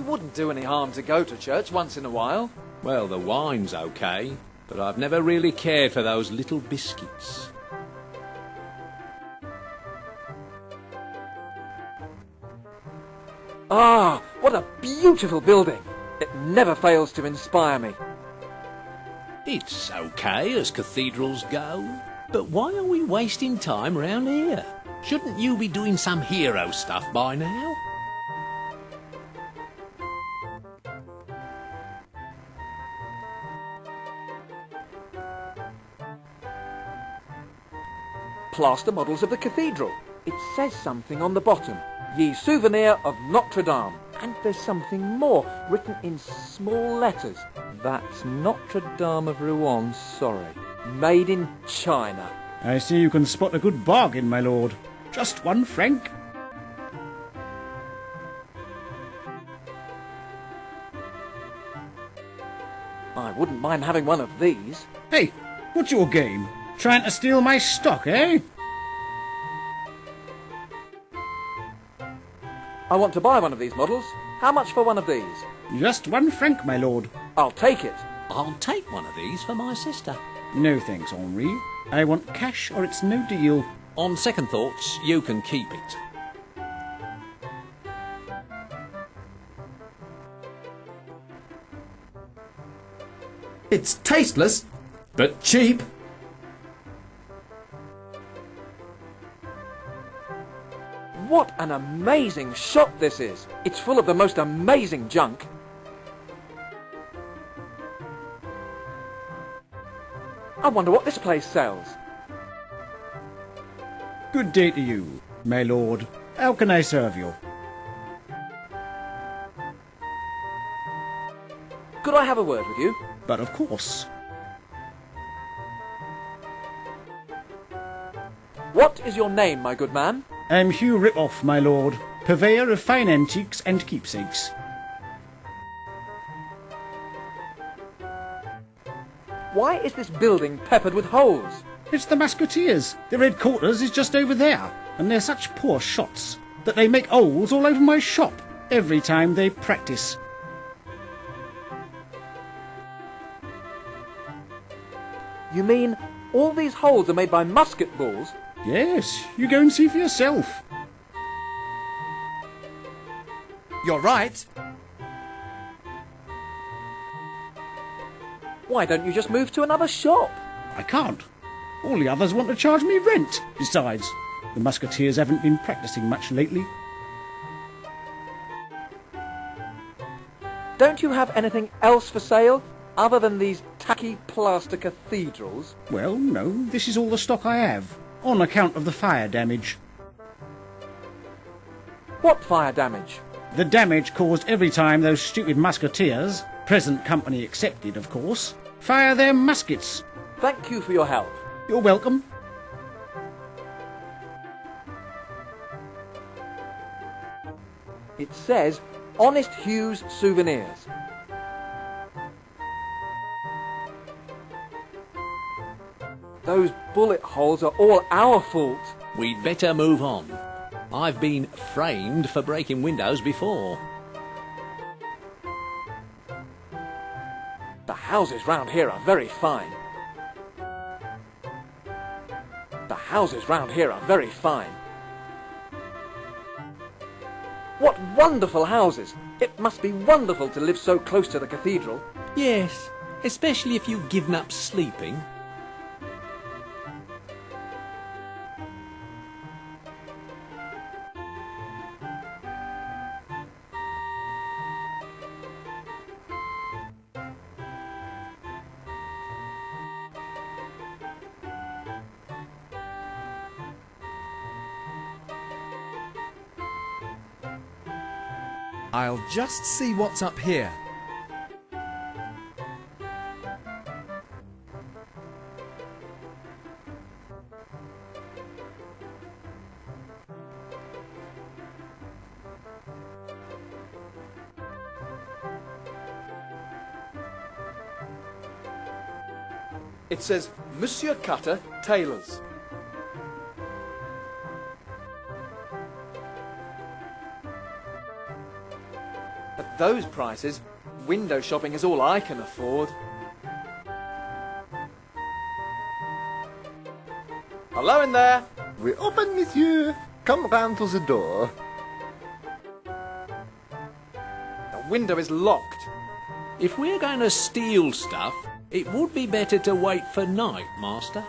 It wouldn't do any harm to go to church once in a while. Well, the wine's okay, but I've never really cared for those little biscuits. Ah, what a beautiful building! It never fails to inspire me. It's okay as cathedrals go, but why are we wasting time round here? Shouldn't you be doing some hero stuff by now? Plaster models of the cathedral. It says something on the bottom. Ye souvenir of Notre Dame. And there's something more, written in small letters. That's Notre Dame of Rouen, sorry. Made in China. I see you can spot a good bargain, my lord. Just 1 franc. I wouldn't mind having one of these. Hey, what's your game? Trying to steal my stock, eh? I want to buy one of these models. How much for one of these? Just 1 franc, my lord. I'll take it. I'll take one of these for my sister. No thanks, Henri. I want cash or it's no deal. On second thoughts, you can keep it. It's tasteless, but cheap. What an amazing shop this is. It's full of the most amazing junk. I wonder what this place sells. Good day to you, my lord. How can I serve you? Could I have a word with you? But of course. What is your name, my good man? I'm Hugh Ripoff, my lord, purveyor of fine antiques and keepsakes. Why is this building peppered with holes? It's the Musketeers. Their headquarters is just over there, and they're such poor shots that they make holes all over my shop every time they practice. You mean all these holes are made by musket balls? Yes, you go and see for yourself. You're right. Why don't you just move to another shop? I can't. All the others want to charge me rent. Besides, the Musketeers haven't been practicing much lately. Don't you have anything else for sale other than these tacky plaster cathedrals? Well, no, this is all the stock I have, on account of the fire damage. What fire damage? The damage caused every time those stupid Musketeers, present company excepted, of course, fire their muskets. Thank you for your help. You're welcome. It says Honest Hugh's Souvenirs. Those bullet holes are all our fault. We'd better move on. I've been framed for breaking windows before. The houses round here are very fine. The houses round here are very fine. What wonderful houses! It must be wonderful to live so close to the cathedral. Yes, especially if you've given up sleeping. I'll just see what's up here. It says Monsieur Cutter, Tailors. At those prices, window shopping is all I can afford. Hello in there! We open, monsieur. Come round to the door. The window is locked. If we're going to steal stuff, it would be better to wait for night, Master.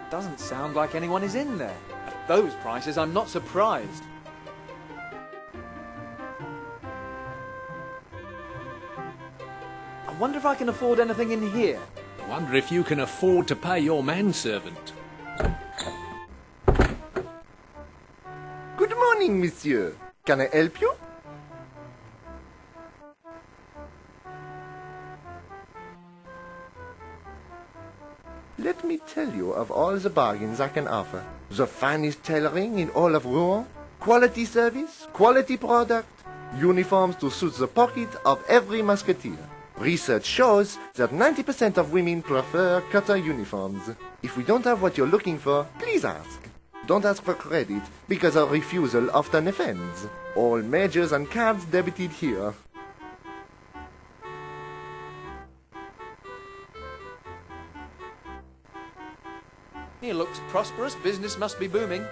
Doesn't sound like anyone is in there. At those prices, I'm not surprised. I wonder if I can afford anything in here. I wonder if you can afford to pay your manservant. Good morning, monsieur. Can I help you? Let me tell you of all the bargains I can offer. The finest tailoring in all of Rouen, quality service, quality product, uniforms to suit the pocket of every musketeer. Research shows that 90% of women prefer cutter uniforms. If we don't have what you're looking for, please ask. Don't ask for credit, because a refusal often offends. All majors and cabs debited here. He looks prosperous. Business must be booming.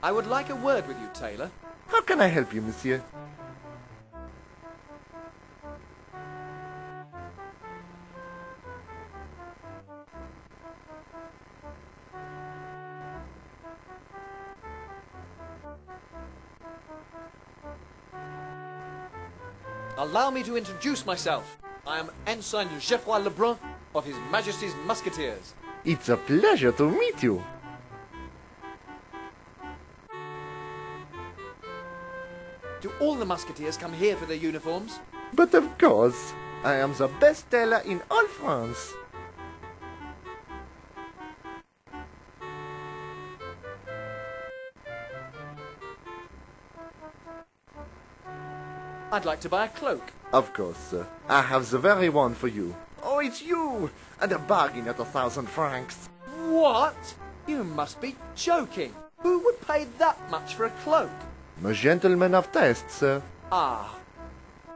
I would like a word with you, tailor. How can I help you, monsieur? Allow me to introduce myself. I am Ensign Geoffroy Lebrun of His Majesty's Musketeers. It's a pleasure to meet you. Do all the musketeers come here for their uniforms? But of course, I am the best tailor in all France. I'd like to buy a cloak. Of course, sir. I have the very one for you. Oh, it's you! And a bargain at 1,000 francs. What? You must be joking. Who would pay that much for a cloak? I'm a gentleman of taste, sir. Ah.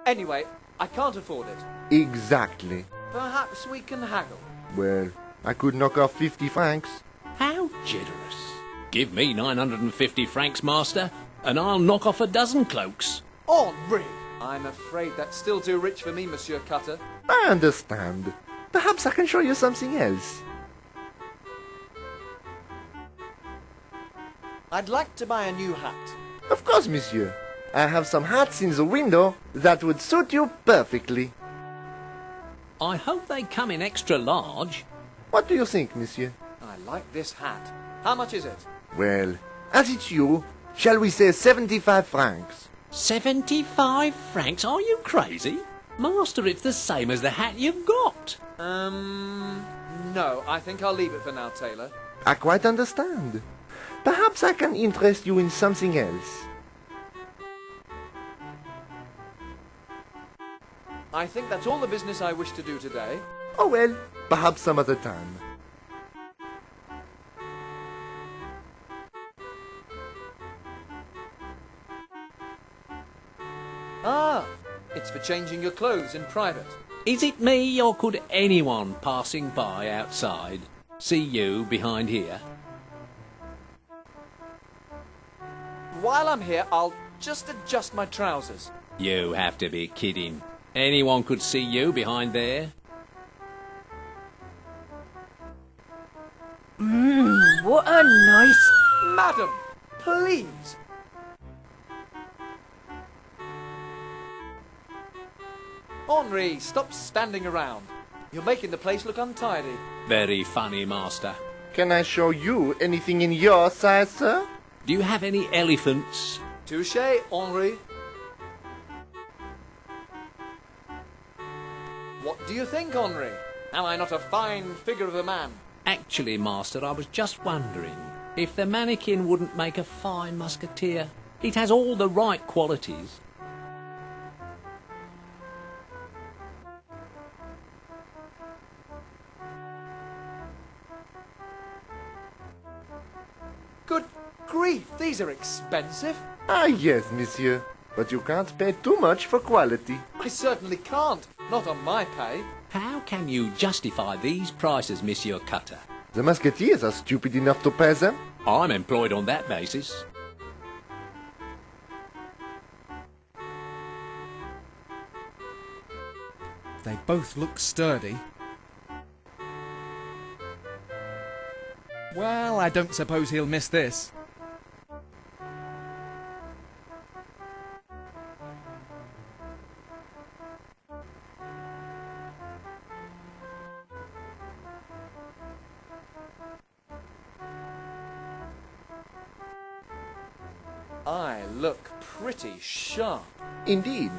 Anyway, I can't afford it. Exactly. Perhaps we can haggle. Well, I could knock off 50 francs. How generous. Give me 950 francs, Master, and I'll knock off a dozen cloaks. Henri! I'm afraid that's still too rich for me, Monsieur Cutter. I understand. Perhaps I can show you something else. I'd like to buy a new hat. Of course, monsieur. I have some hats in the window that would suit you perfectly. I hope they come in extra large. What do you think, monsieur? I like this hat. How much is it? Well, as it's you, shall we say 75 francs? 75 francs? Are you crazy? Master, it's the same as the hat you've got. No, I think I'll leave it for now, tailor. I quite understand. Perhaps I can interest you in something else. I think that's all the business I wish to do today. Oh well, perhaps some other time. Ah, it's for changing your clothes in private. Is it me, or could anyone passing by outside see you behind here? While I'm here, I'll just adjust my trousers. You have to be kidding. Anyone could see you behind there. What a nice... Madam, please. Henri, stop standing around. You're making the place look untidy. Very funny, Master. Can I show you anything in your size, sir? Do you have any elephants? Touché, Henri. What do you think, Henri? Am I not a fine figure of a man? Actually, Master, I was just wondering if the mannequin wouldn't make a fine musketeer. It has all the right qualities. Good grief, these are expensive. Ah, yes, monsieur. But you can't pay too much for quality. I certainly can't. Not on my pay. How can you justify these prices, Monsieur Cutter? The musketeers are stupid enough to pay them. I'm employed on that basis. They both look sturdy. Well, I don't suppose he'll miss this. I look pretty sharp. Indeed.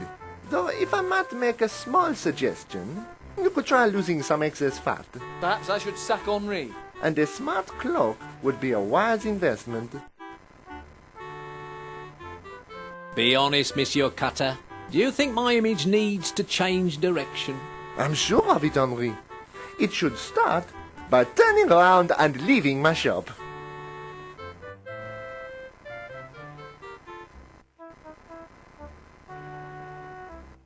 Though if I might make a small suggestion, you could try losing some excess fat. Perhaps I should sack Henri. And a smart cloak would be a wise investment. Be honest, Monsieur Cutter. Do you think my image needs to change direction? I'm sure of it, Henri. It should start by turning around and leaving my shop.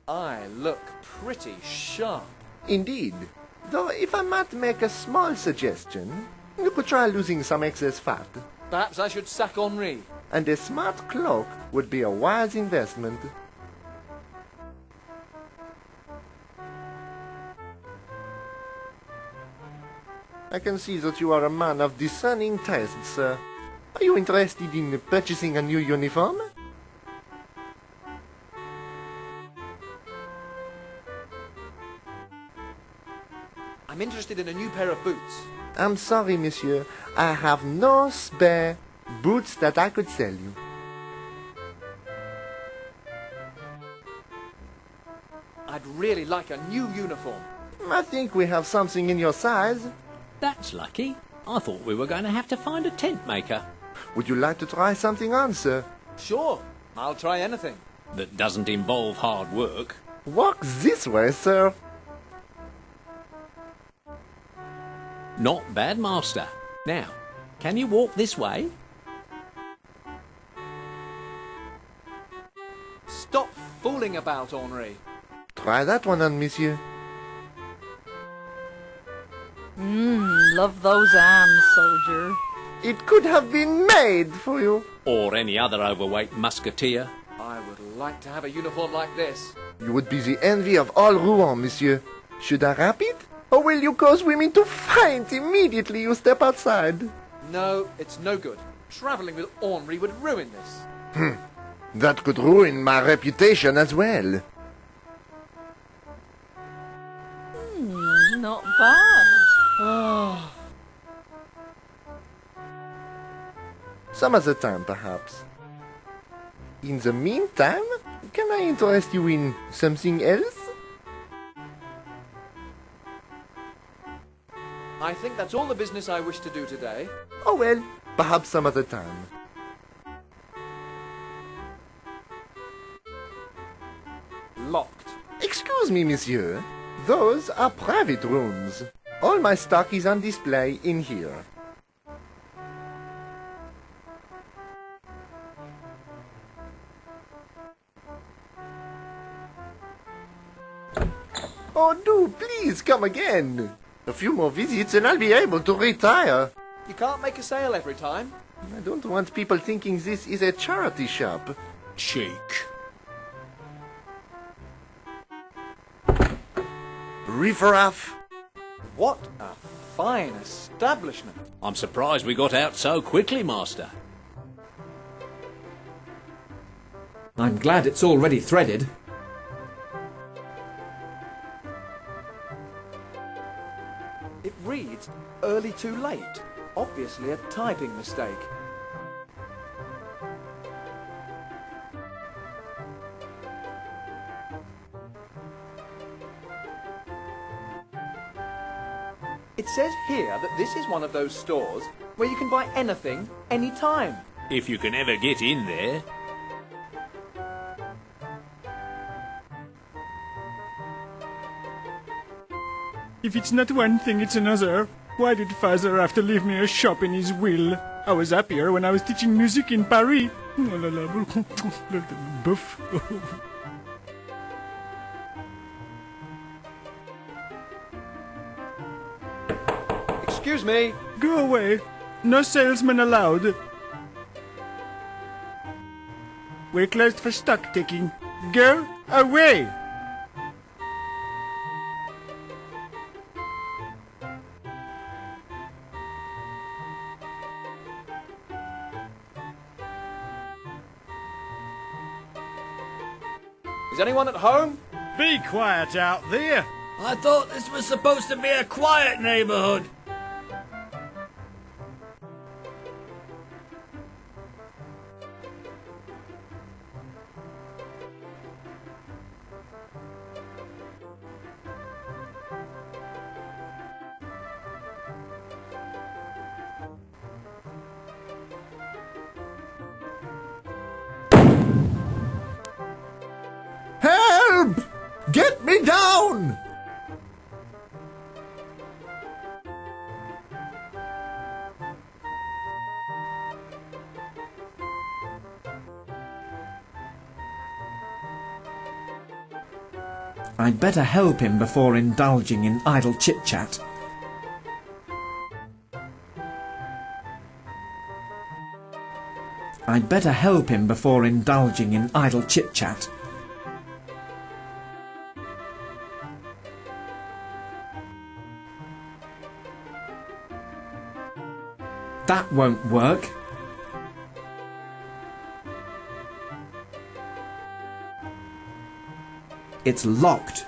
I look pretty sharp. Indeed. Though if I might make a small suggestion, you could try losing some excess fat. Perhaps I should sack Henri. And a smart cloak would be a wise investment. I can see that you are a man of discerning taste, sir. Are you interested in purchasing a new uniform? I'm interested in a new pair of boots. I'm sorry, monsieur. I have no spare boots that I could sell you. I'd really like a new uniform. I think we have something in your size. That's lucky. I thought we were going to have to find a tent maker. Would you like to try something on, sir? Sure, I'll try anything. That doesn't involve hard work. Walk this way, sir. Not bad, master. Now, can you walk this way? Stop fooling about, Henri. Try that one on, monsieur. Love those arms, soldier. It could have been made for you. Or any other overweight musketeer. I would like to have a uniform like this. You would be the envy of all Rouen, monsieur. Should I wrap it? Or will you cause women to faint immediately you step outside? No, it's no good. Travelling with Henri would ruin this. That could ruin my reputation as well. Not bad. Some other time, perhaps. In the meantime, can I interest you in something else? I think that's all the business I wish to do today. Oh well, perhaps some other time. Locked. Excuse me, monsieur. Those are private rooms. All my stock is on display in here. Oh, do please come again. A few more visits and I'll be able to retire. You can't make a sale every time. I don't want people thinking this is a charity shop. Cheek. Riff-raff. What a fine establishment. I'm surprised we got out so quickly, master. I'm glad it's already threaded. It reads early too late. Obviously a typing mistake. It says here that this is one of those stores where you can buy anything, anytime. If you can ever get in there. If it's not one thing, it's another. Why did father have to leave me a shop in his will? I was happier when I was teaching music in Paris. Oh la la, bouf. Excuse me. Go away. No salesmen allowed. We're closed for stock taking. Go away! Is anyone at home? Be quiet out there! I thought this was supposed to be a quiet neighbourhood. Help! Get me down! I'd better help him before indulging in idle chit-chat. I'd better help him before indulging in idle chit-chat. That won't work. It's locked.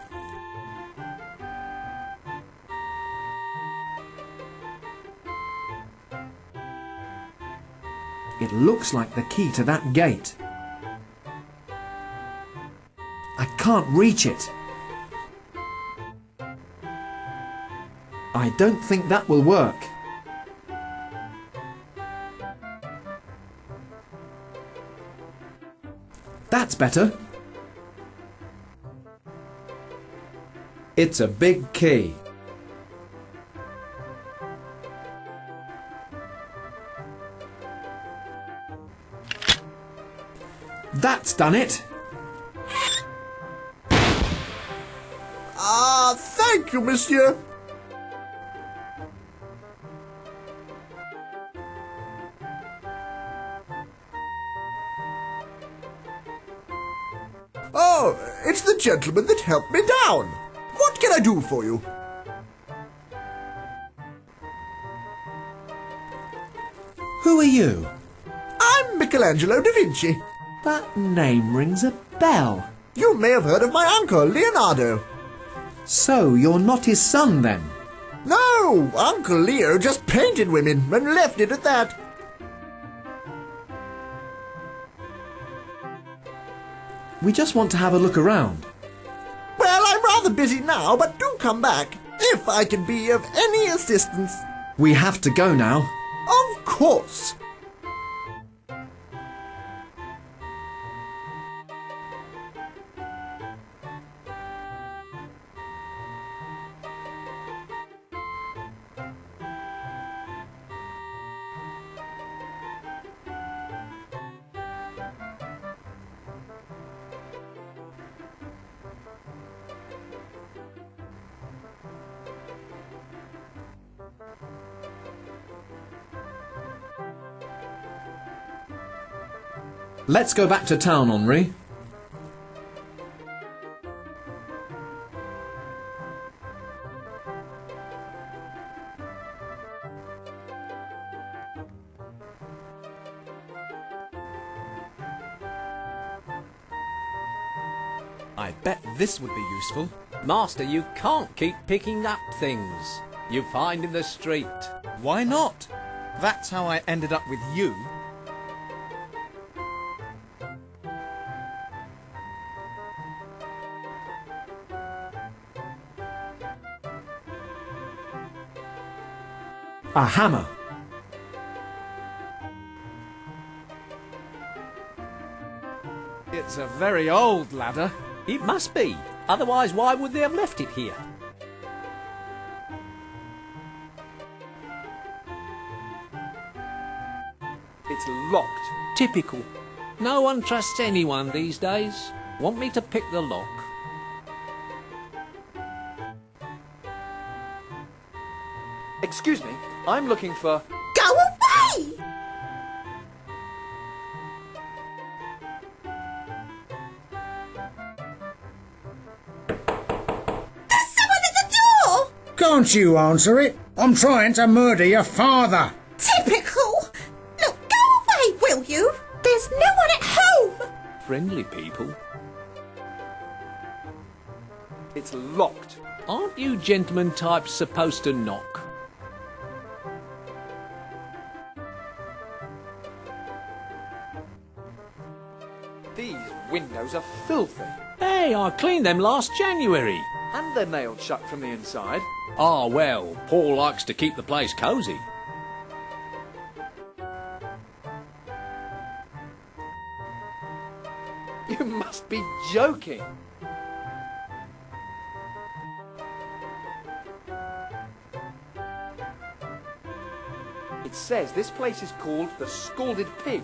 It looks like the key to that gate. I can't reach it. I don't think that will work. That's better. It's a big key. That's done it. Ah, thank you, monsieur. Oh, it's the gentleman that helped me down. What can I do for you? Who are you? I'm Michelangelo da Vinci. That name rings a bell. You may have heard of my uncle, Leonardo. So you're not his son then? No, Uncle Leo just painted women and left it at that. We just want to have a look around. Well, I'm rather busy now, but do come back, if I can be of any assistance. We have to go now. Of course. Let's go back to town, Henri. I bet this would be useful. Master, you can't keep picking up things you find in the street. Why not? That's how I ended up with you. A hammer. It's a very old ladder. It must be. Otherwise, why would they have left it here? It's locked. Typical. No one trusts anyone these days. Want me to pick the lock? Excuse me, I'm looking for... Go away! There's someone at the door! Can't you answer it? I'm trying to murder your father. Typical! Look, go away, will you? There's no one at home! Friendly people. It's locked. Aren't you gentlemen types supposed to knock? These windows are filthy. Hey, I cleaned them last January. And they're nailed shut from the inside. Ah, well, Paul likes to keep the place cosy. You must be joking. It says this place is called the Scalded Pig.